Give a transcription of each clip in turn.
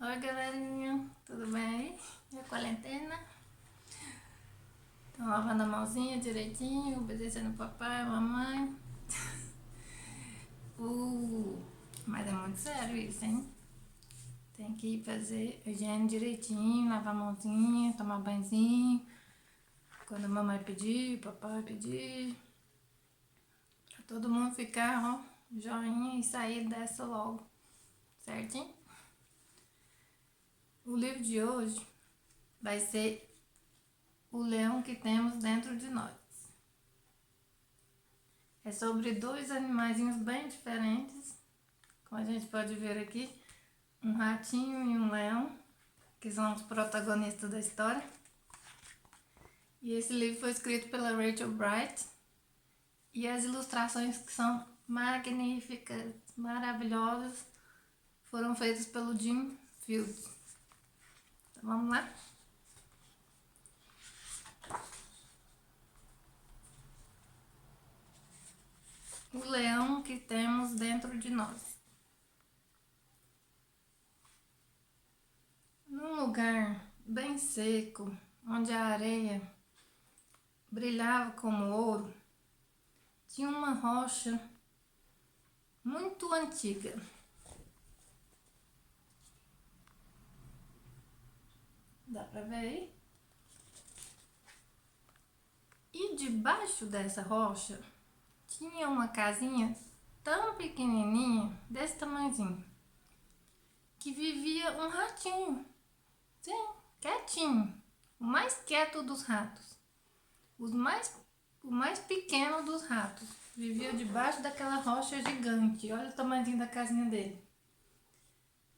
Oi, galerinha, tudo bem? E a quarentena? Estão lavando a mãozinha direitinho, obedecendo o papai, a mamãe. Mas é muito sério isso, hein? Tem que fazer higiene direitinho, lavar a mãozinha, tomar banhozinho. Quando a mamãe pedir, o papai pedir. Pra todo mundo ficar, ó, joinha e sair dessa logo, certinho? O livro de hoje vai ser O Leão que Temos Dentro de Nós. É sobre dois animaizinhos bem diferentes, como a gente pode ver aqui, um ratinho e um leão, que são os protagonistas da história. E esse livro foi escrito pela Rachel Bright e as ilustrações, que são magníficas, maravilhosas, foram feitas pelo Jim Fields. Então vamos lá? O leão que temos dentro de nós. Num lugar bem seco, onde a areia brilhava como ouro, tinha uma rocha muito antiga. Dá pra ver aí? E debaixo dessa rocha tinha uma casinha tão pequenininha, desse tamanhozinho, que vivia um ratinho. Sim, quietinho. O mais quieto dos ratos. O mais pequeno dos ratos. Vivia debaixo daquela rocha gigante. Olha o tamanhozinho da casinha dele.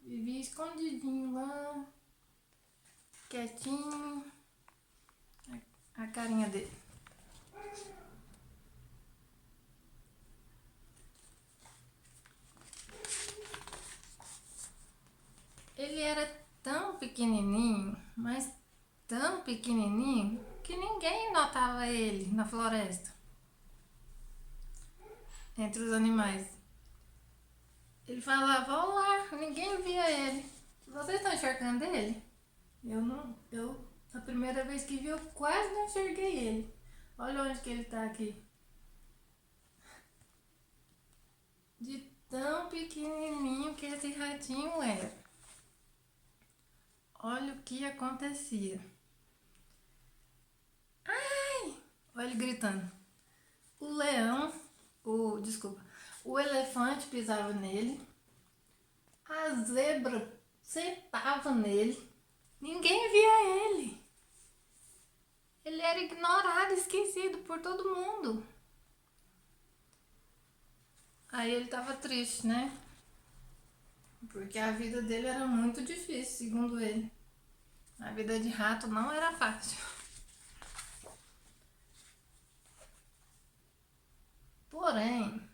Vivia escondidinho lá, quietinho. A carinha dele. Ele era tão pequenininho, mas tão pequenininho, que ninguém notava ele na floresta, entre os animais. Ele falava, olá, ninguém via ele. Vocês estão enxergando ele? Eu não, a primeira vez que vi, eu quase não enxerguei ele. Olha onde que ele tá aqui. De tão pequenininho que esse ratinho era. Olha o que acontecia. Ai! Olha ele gritando. O leão, o elefante pisava nele. A zebra sentava nele. Ninguém via ele. Ele era ignorado, esquecido por todo mundo. Aí ele tava triste, né? Porque a vida dele era muito difícil, segundo ele. A vida de rato não era fácil. Porém,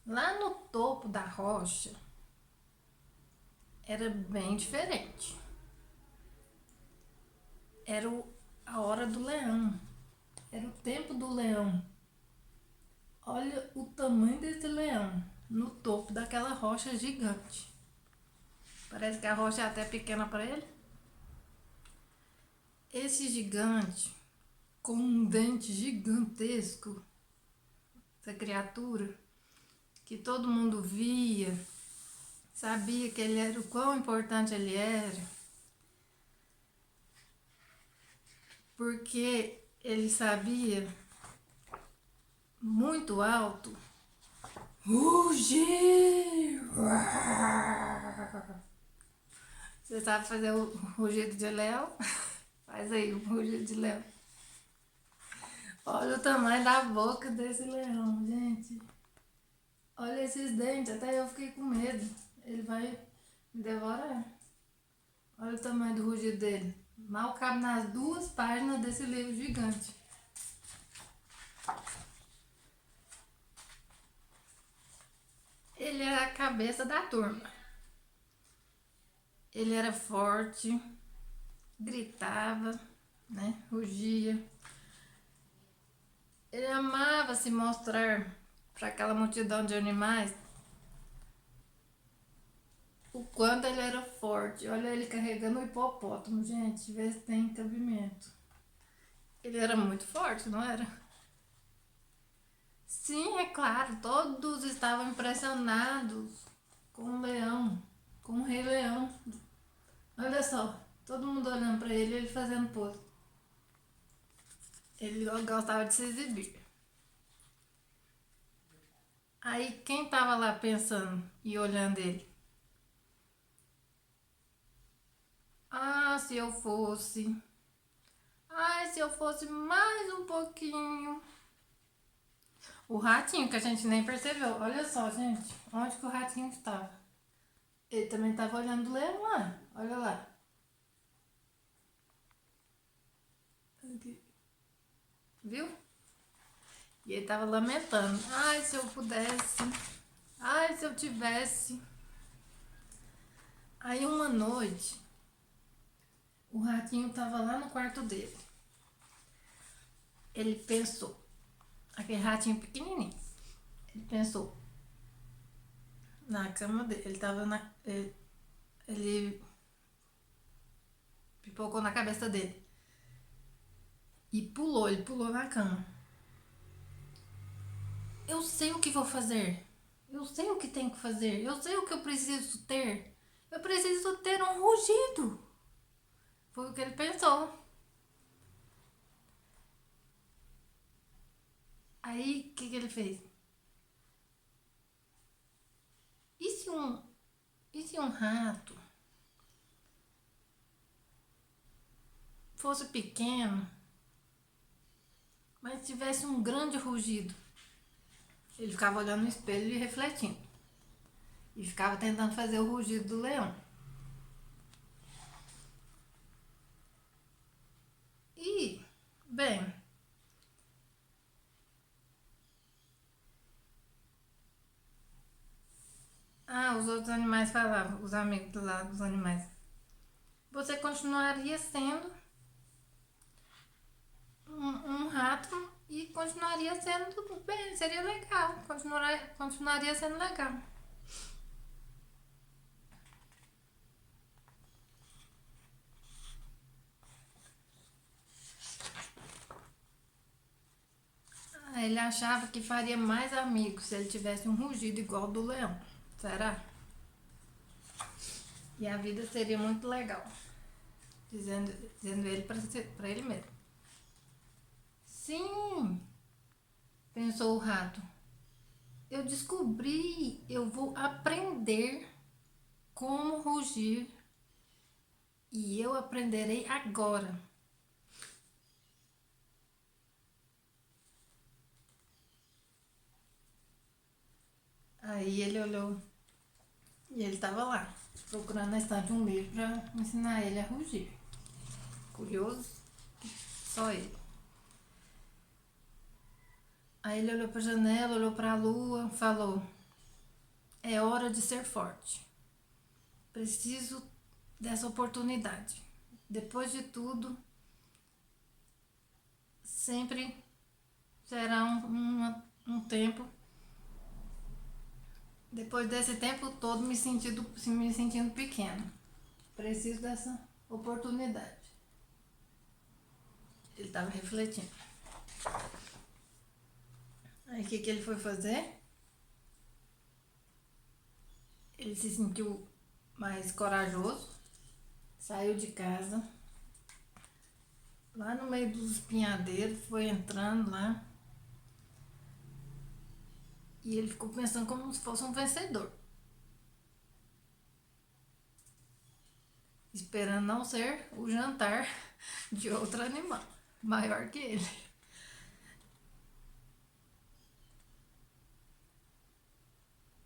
lá no topo da rocha, era bem diferente. Era a hora do leão. Era o tempo do leão. Olha o tamanho desse leão no topo daquela rocha gigante. Parece que a rocha é até pequena para ele. Esse gigante, com um dente gigantesco, essa criatura, que todo mundo via, sabia que ele era, o quão importante ele era, porque ele sabia muito alto rugir. Você sabe fazer o rugido de leão? Faz aí o rugido de leão. Olha o tamanho da boca desse leão, gente. Olha esses dentes, até eu fiquei com medo. Ele vai me devorar. Olha o tamanho do rugido dele. Mal cabe nas 2 páginas desse livro gigante. Ele era a cabeça da turma. Ele era forte, gritava, né? Rugia. Ele amava se mostrar para aquela multidão de animais o quanto ele era forte. forte. Olha ele carregando o hipopótamo, gente. Vê se tem cabimento. Ele era muito forte, não era? Sim, é claro. Todos estavam impressionados com o leão, com o Rei Leão. Olha só, todo mundo olhando pra ele, ele fazendo pose. Ele gostava de se exibir. Aí quem tava lá pensando e olhando ele? Ah, se eu fosse. Ai, se eu fosse mais um pouquinho. O ratinho, que a gente nem percebeu. Olha só, gente. Onde que o ratinho estava? Ele também estava olhando o leão lá. Olha lá. Viu? E ele estava lamentando. Ai, se eu pudesse. Ai, se eu tivesse. Aí uma noite, o ratinho estava lá no quarto dele. Ele pensou. Aquele ratinho pequenininho. Ele pensou. Na cama dele. Ele tava na. Ele pipocou na cabeça dele. E pulou, ele pulou na cama. Eu sei o que vou fazer. Eu sei o que tenho que fazer. Eu sei o que eu preciso ter. Eu preciso ter um rugido. Foi o que ele pensou. Aí, o que ele fez? E se um, e se um rato fosse pequeno, mas tivesse um grande rugido? Ele ficava olhando no espelho e refletindo. E ficava tentando fazer o rugido do leão. E, bem, os outros animais falavam, os amigos do lado dos animais. Você continuaria sendo um rato e continuaria sendo bem, seria legal, continuaria sendo legal. Ele achava que faria mais amigos se ele tivesse um rugido igual ao do leão. Será? E a vida seria muito legal. Dizendo ele para ele mesmo. Sim, pensou o rato. Eu descobri, eu vou aprender como rugir e eu aprenderei agora. Aí ele olhou e ele estava lá, procurando na estante um livro para ensinar ele a rugir. Curioso, só ele. Aí ele olhou para a janela, olhou para a lua, falou: é hora de ser forte. Preciso dessa oportunidade. Depois de tudo, sempre será um tempo. Depois desse tempo todo me sentindo pequeno. Preciso dessa oportunidade. Ele estava refletindo. Aí o que ele foi fazer? Ele se sentiu mais corajoso, saiu de casa, lá no meio dos espinhadeiros, foi entrando lá e ele ficou pensando como se fosse um vencedor, esperando não ser o jantar de outro animal maior que ele.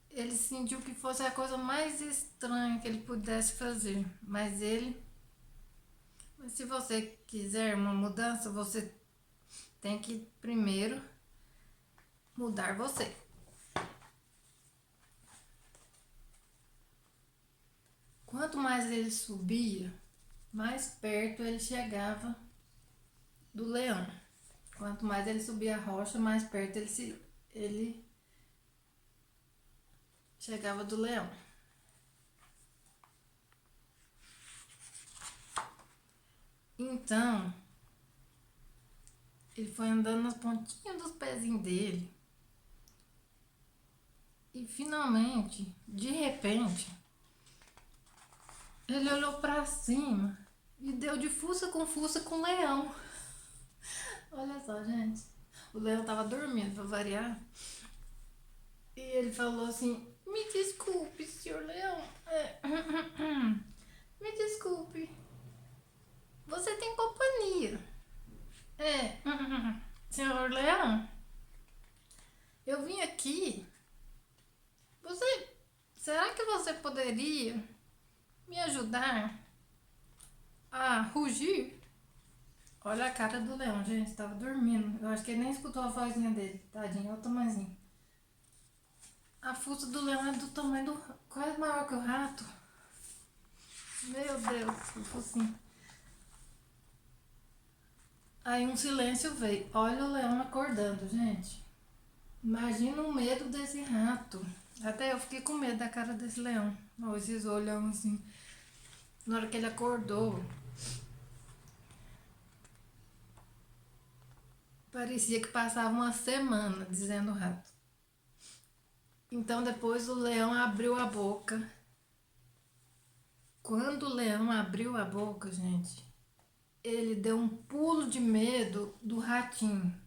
Ele sentiu que fosse a coisa mais estranha que ele pudesse fazer, mas se você quiser uma mudança, você tem que primeiro mudar você. Quanto mais ele subia, mais perto ele chegava do leão. Quanto mais ele subia a rocha, mais perto ele chegava do leão. Então, ele foi andando nas pontinhas dos pezinhos dele. E finalmente, de repente, ele olhou pra cima e deu de fuça com o leão. Olha só, gente. O leão tava dormindo, pra variar. E ele falou assim: Me desculpe, senhor leão. Me desculpe. Você tem companhia. É. Senhor leão, eu vim aqui. Você. Será que você poderia me ajudar a rugir? Olha a cara do leão, gente. Tava dormindo. Eu acho que ele nem escutou a vozinha dele. Tadinho, olha o tamanhozinho. A fuça do leão é do tamanho do. Quase maior que o rato. Meu Deus, o focinho. Aí um silêncio veio. Olha o leão acordando, gente. Imagina o medo desse rato. Até eu fiquei com medo da cara desse leão. Olha esses olhão assim. Na hora que ele acordou, parecia que passava uma semana dizendo rato. Então depois o leão abriu a boca. Quando o leão abriu a boca, gente, ele deu um pulo de medo do ratinho.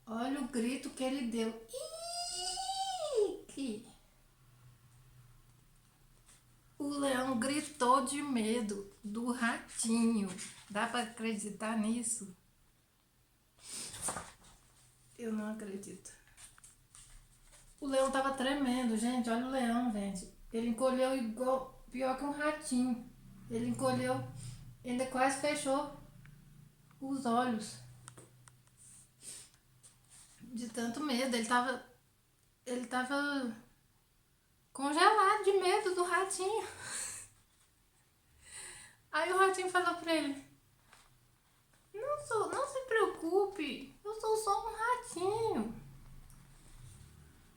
Olha o grito que ele deu. Iiii! O leão gritou de medo do ratinho. Dá pra acreditar nisso? Eu não acredito. O leão tava tremendo, gente. Olha o leão, gente. Ele encolheu igual, pior que um ratinho. Ele encolheu, ainda quase fechou os olhos. De tanto medo. Ele tava congelado de medo do ratinho. Aí o ratinho falou pra ele: Não se preocupe, eu sou só um ratinho.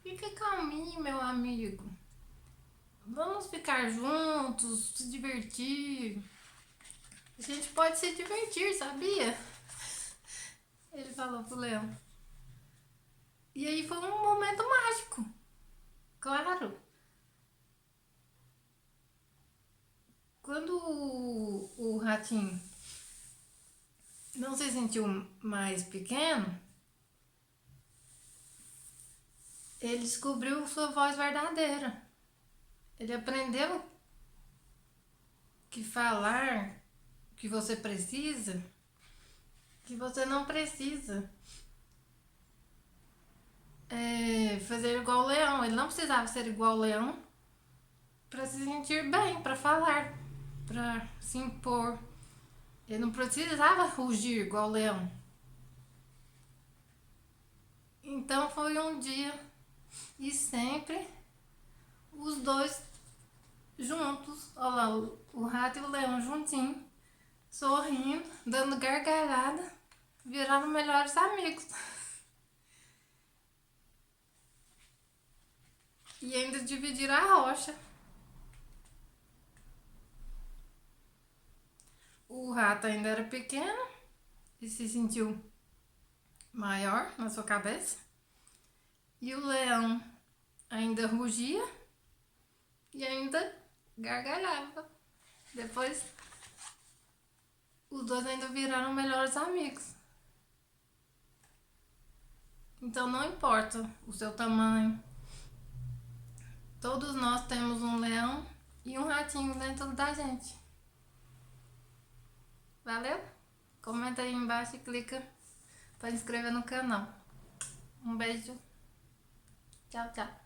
Fica calminho, meu amigo. Vamos ficar juntos, se divertir. A gente pode se divertir, sabia? Ele falou pro leão. E aí foi um momento mágico. Claro. Quando o ratinho não se sentiu mais pequeno, ele descobriu sua voz verdadeira. Ele aprendeu que falar que você precisa, que você não precisa fazer igual o leão. Ele não precisava ser igual o leão para se sentir bem, para falar, para se impor. Ele não precisava rugir igual o leão. Então foi um dia e sempre os dois juntos. Olha lá, o rato e o leão juntinhos, sorrindo, dando gargalhada, viraram melhores amigos. E ainda dividiram a rocha. O rato ainda era pequeno e se sentiu maior na sua cabeça. E o leão ainda rugia e ainda gargalhava. Depois, os dois ainda viraram melhores amigos. Então não importa o seu tamanho. Todos nós temos um leão e um ratinho dentro da gente. Valeu? Comenta aí embaixo e clica para inscrever no canal. Um beijo. Tchau, tchau.